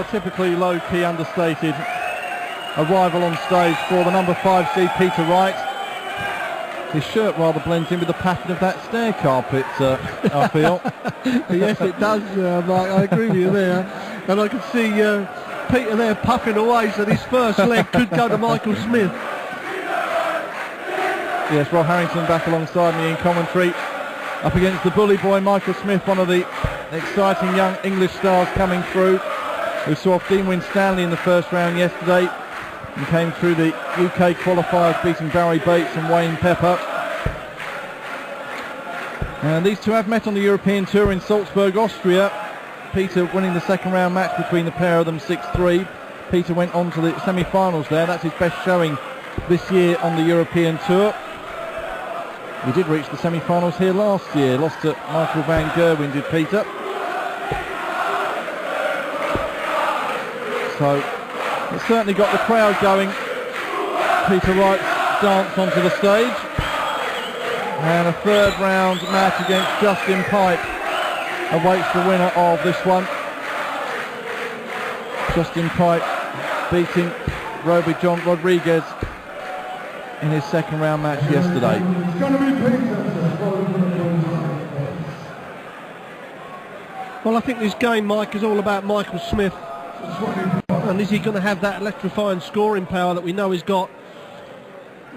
typically low-key, understated arrival on stage for the number 5 seed Peter Wright. His shirt rather blends in with the pattern of that stair carpet, I feel. Yes, it does, Mike. I agree with you there. And I can see Peter there puffing away, so this first leg could go to Michael Smith. Yes, Rob Harrington back alongside me in commentary. Up against the bully boy Michael Smith, one of the exciting young English stars coming through, who saw off Dean Winstanley in the first round yesterday and came through the UK qualifiers beating Barry Bates and Wayne Pepper. And these two have met on the European Tour in Salzburg, Austria. Peter winning the second round match between the pair of them 6-3. Peter went on to the semi-finals there. That's his best showing this year on the European Tour. He did reach the semi-finals here last year. Lost to Michael van Gerwen, did Peter. So it's certainly got the crowd going. Peter Wright's dance onto the stage. And a third round match against Justin Pipe awaits the winner of this one. Justin Pipe beating Roby John Rodriguez in his second round match yesterday. Well, I think this game, Mike, is all about Michael Smith. And is he going to have that electrifying scoring power that we know he's got?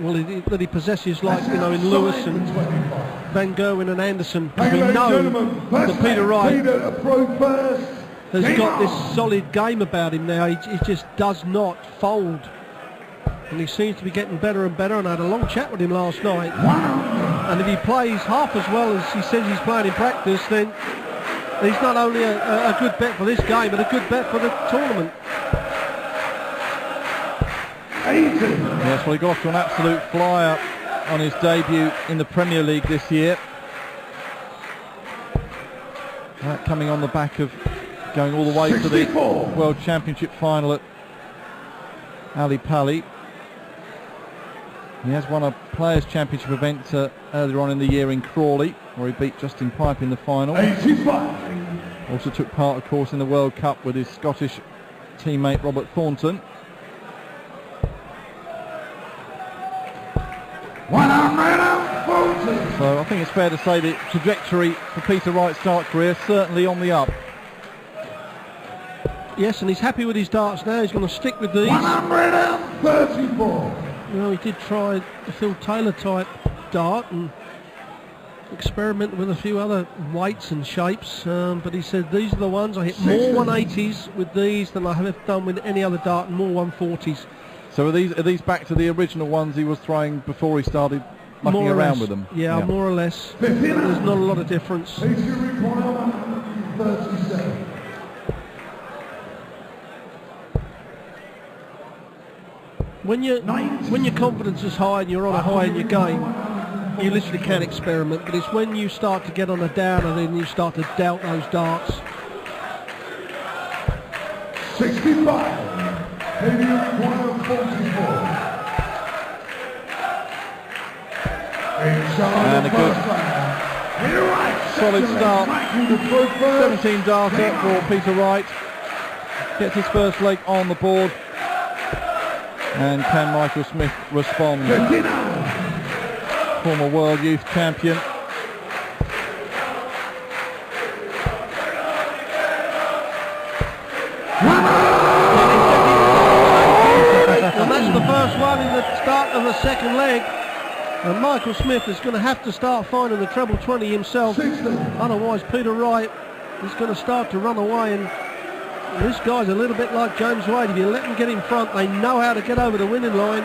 Well, that he possesses, like, you know, in Lewis and Van Gerwen and Anderson. We know that Peter Wright has got this solid game about him now. He just does not fold. And he seems to be getting better and better, and I had a long chat with him last night. And if he plays half as well as he says he's playing in practice, then he's not only a good bet for this game, but a good bet for the tournament. Yes, well, he got off to an absolute flyer on his debut in the Premier League this year. That coming on the back of going all the way to the World Championship final at Ali Pali. He has won a Players' Championship event earlier on in the year in Crawley, where he beat Justin Pipe in the final. 85. Also took part, of course, in the World Cup with his Scottish teammate Robert Thornton. 140. So I think it's fair to say the trajectory for Peter Wright's start career certainly on the up. Yes, and he's happy with his darts now. He's going to stick with these. 134. You know, he did try the Phil Taylor type dart and experiment with a few other weights and shapes, but he said these are the ones. I hit more 180s with these than I have done with any other dart, and more 140s. So are these back to the original ones he was throwing before he started mucking around with them? Yeah, more or less. There's not a lot of difference. When your confidence is high and you're on a high in your game, you literally can experiment, but it's when you start to get on a downer then you start to doubt those darts. 65. And a good solid start. 17 darter for Peter Wright. Gets his first leg on the board. And can Michael Smith respond? Former World Youth Champion. And that's the first one in the start of the second leg. And Michael Smith is going to have to start finding the treble 20 himself. Otherwise, Peter Wright is going to start to run away. And this guy's a little bit like James Wade. If you let them get in front, they know how to get over the winning line.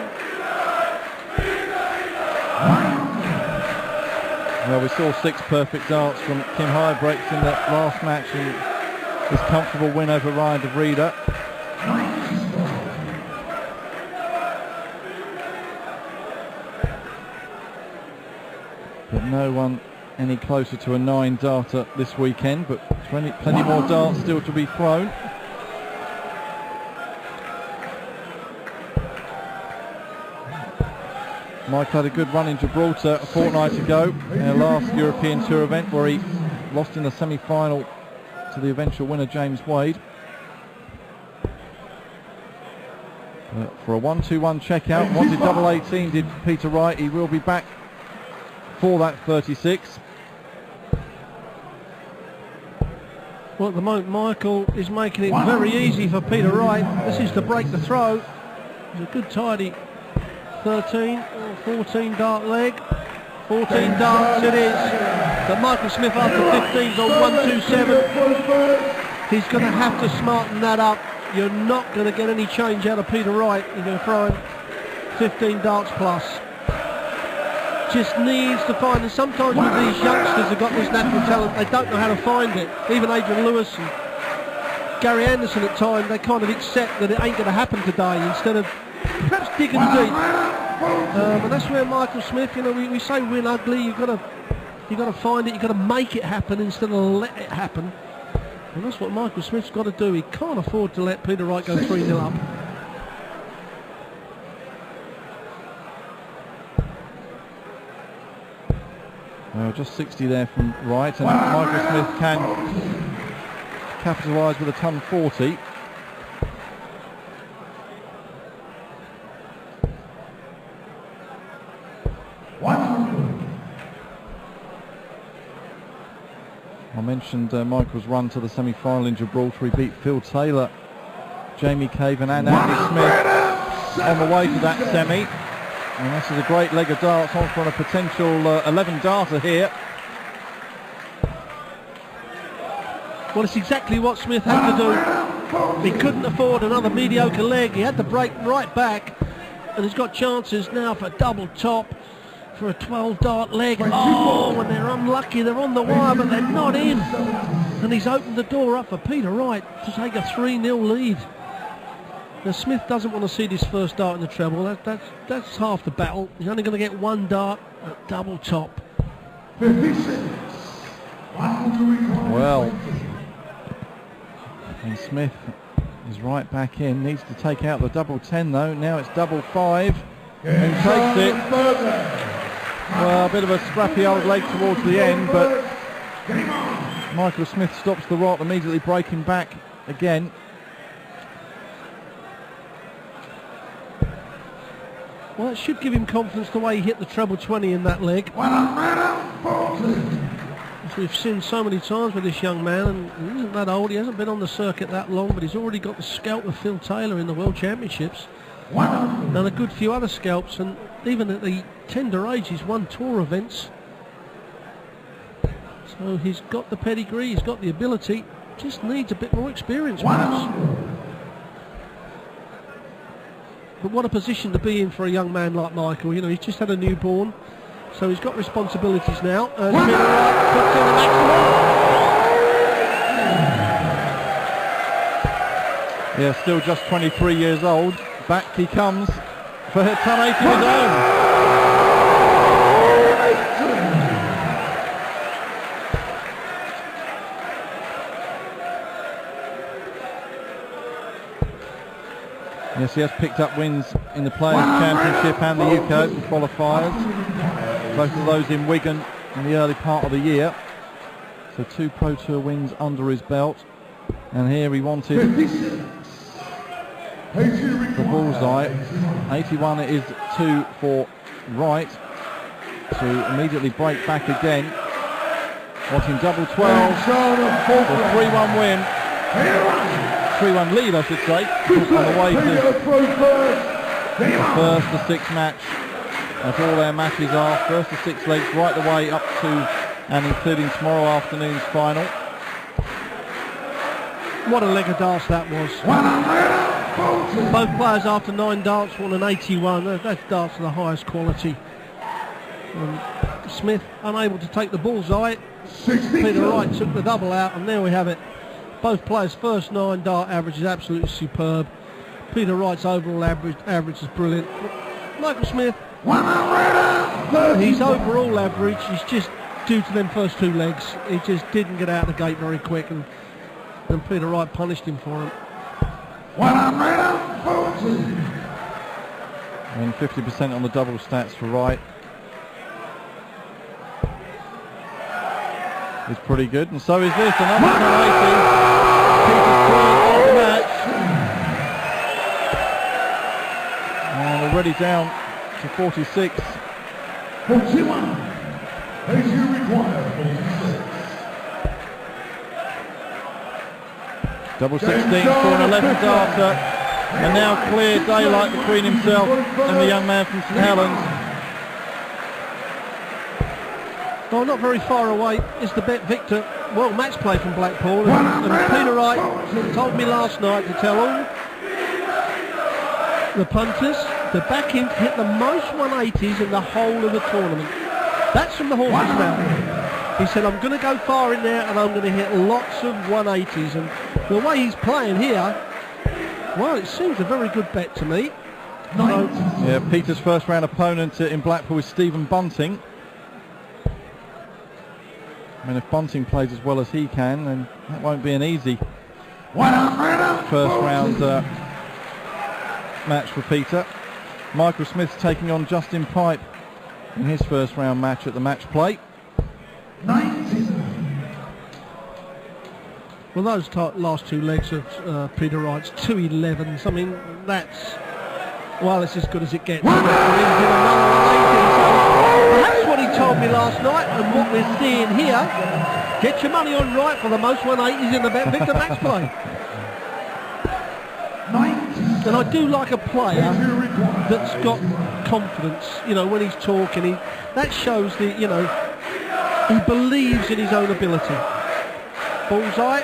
Well, we saw 6 perfect darts from Kim Huybrechts in that last match, and his comfortable win over Ryan de Vrede. But no one any closer to a 9 darter this weekend, but plenty more darts still to be thrown. Mike had a good run in Gibraltar a fortnight ago in our last European Tour event, where he lost in the semi-final to the eventual winner James Wade. For a 1-2-1 checkout. Wanted double 18, did Peter Wright. He will be back for that 36. Well, at the moment, Michael is making it very easy for Peter Wright. This is to break the throw. It's a good tidy 13 or 14 dart leg. 14 darts it is. But Michael Smith after 15's on 127. He's going to have to smarten that up. You're not going to get any change out of Peter Wright. You're going to throw him 15 darts plus. Just needs to find, and sometimes with these youngsters who've got this natural talent, they don't know how to find it. Even Adrian Lewis and Gary Anderson at times, they kind of accept that it ain't going to happen today instead of perhaps digging deep. But that's where Michael Smith, you know, we say win ugly. You've got to find it. You've got to make it happen instead of let it happen. And that's what Michael Smith's got to do. He can't afford to let Peter Wright go 3-0 up. Just 60 there from Wright, and Michael Smith can capitalise with a ton 40. I mentioned Michael's run to the semi-final in Gibraltar. He beat Phil Taylor, Jamie Caven and Andy Smith on the way to that semi. And this is a great leg of darts on for a potential 11 darter here. Well, it's exactly what Smith had to do. He couldn't afford another mediocre leg. He had to break right back. And he's got chances now for a double top, for a 12 dart leg. Oh, and they're unlucky. They're on the wire, but they're not in. And he's opened the door up for Peter Wright to take a 3-0 lead. Now, Smith doesn't want to see this first dart in the treble. That's half the battle. He's only going to get one dart at double top. 56. Well, and Smith is right back in. Needs to take out the double 10 though. Now it's double 5. Who takes it? Well, a bit of a scrappy old leg towards the end, but Michael Smith stops the rot, immediately breaking back again. Well, it should give him confidence the way he hit the treble 20 in that leg. As we've seen so many times with this young man, and he isn't that old, he hasn't been on the circuit that long, but he's already got the scalp of Phil Taylor in the World Championships. And a good few other scalps, and even at the tender age he's won tour events. So he's got the pedigree, he's got the ability, just needs a bit more experience perhaps. But what a position to be in for a young man like Michael. You know, he's just had a newborn, so he's got responsibilities now. And Peter Wright puts in the maximum. Yeah, still just 23 years old. Back he comes for a ton 80 of his own. Yes, he has picked up wins in the Players' Championship and the UK Open qualifiers. Both of those in Wigan in the early part of the year. So 2 Pro Tour wins under his belt. And here he wanted the bullseye. 81 it is 2 for Wright to immediately break back again. Wanting double 12 for 3-1 win. 3-1 lead, I should say, on the way to the first to 6 match, as all their matches are, first to 6 legs right the way up to and including tomorrow afternoon's final. What a leg of darts that was. Both players after 9 darts won an 81. That's darts of the highest quality. Smith unable to take the bullseye. Peter Wright took the double out, and there we have it. Both players' first 9 dart average is absolutely superb. Peter Wright's overall average is brilliant. Michael Smith, his overall average is just due to them first 2 legs. He just didn't get out of the gate very quick, and Peter Wright punished him for it. And 50% on the double stats for Wright. It's pretty good, and so is this. Another 180. Peter's point of the match. already down to 46. 41. As you require, 46. Double 16 for an 11th darter. And now clear daylight between himself and the young man from St Helens. Well, not very far away is the Bet Victor World Match Play from Blackpool. And Peter Wright told me last night to tell all the punters the back end hit the most 180s in the whole of the tournament. That's from the horse's mouth. He said, I'm going to go far in there and I'm going to hit lots of 180s. And the way he's playing here, well, it seems a very good bet to me. So, yeah, Peter's first round opponent in Blackpool is Stephen Bunting. I mean, if Bunting plays as well as he can, then that won't be an easy first round match for Peter. Michael Smith's taking on Justin Pipe in his first round match at the match play. 90. well, those last two legs of Peter Wright's 211s. I mean, that's, well, it's as good as it gets. That's what he told me last night, and what we're seeing here. Get your money on Wright for the most 180s in the Bet Victor match play. And I do like a player that's got confidence, you know, when he's talking. That shows that, you know, he believes in his own ability. Bullseye.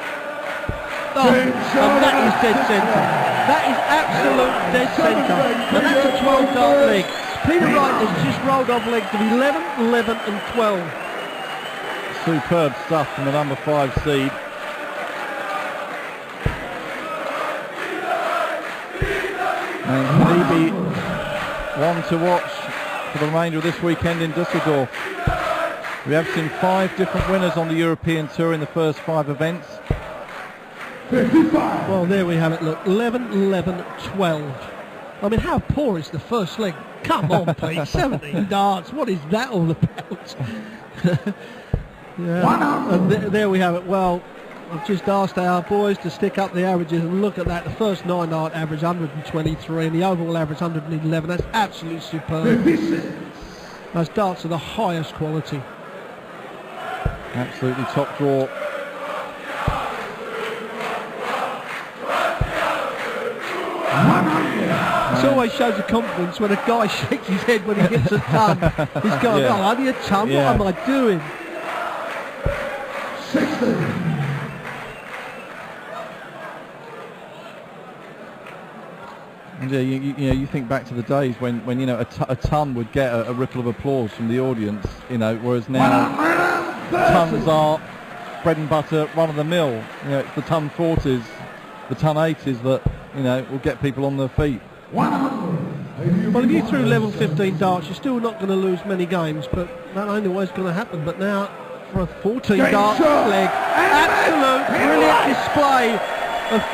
Oh, and that is dead centre. That is absolute dead centre. And that's a 12-dart leg. Peter Wright has just rolled off legs of 11, 11 and 12. Superb stuff from the number 5 seed. And he be one to watch for the remainder of this weekend in Düsseldorf. We have seen 5 different winners on the European Tour in the first 5 events. 55. Well, there we have it, look, 11, 11, 12. I mean, how poor is the first leg? Come on, Pete, 17 darts, what is that all about? Yeah, and there we have it. Well, I've just asked our boys to stick up the averages and look at that. The first 9 dart average 123 and the overall average 111. That's absolutely superb. Those darts are the highest quality. Absolutely top draw. It always shows the confidence when a guy shakes his head when he hits a ton. He's going, Yeah. oh, only a ton, Yeah. what am I doing? 60. And yeah, you think back to the days when you know a ton would get a ripple of applause from the audience, you know, whereas now tons are bread and butter, run of the mill. You know, it's the ton 40s, the ton 80s that, you know, will get people on their feet. Well, if you threw level 15 darts, you're still not going to lose many games, but that ain't always going to happen. But now, for a 14 dart leg, absolute brilliant display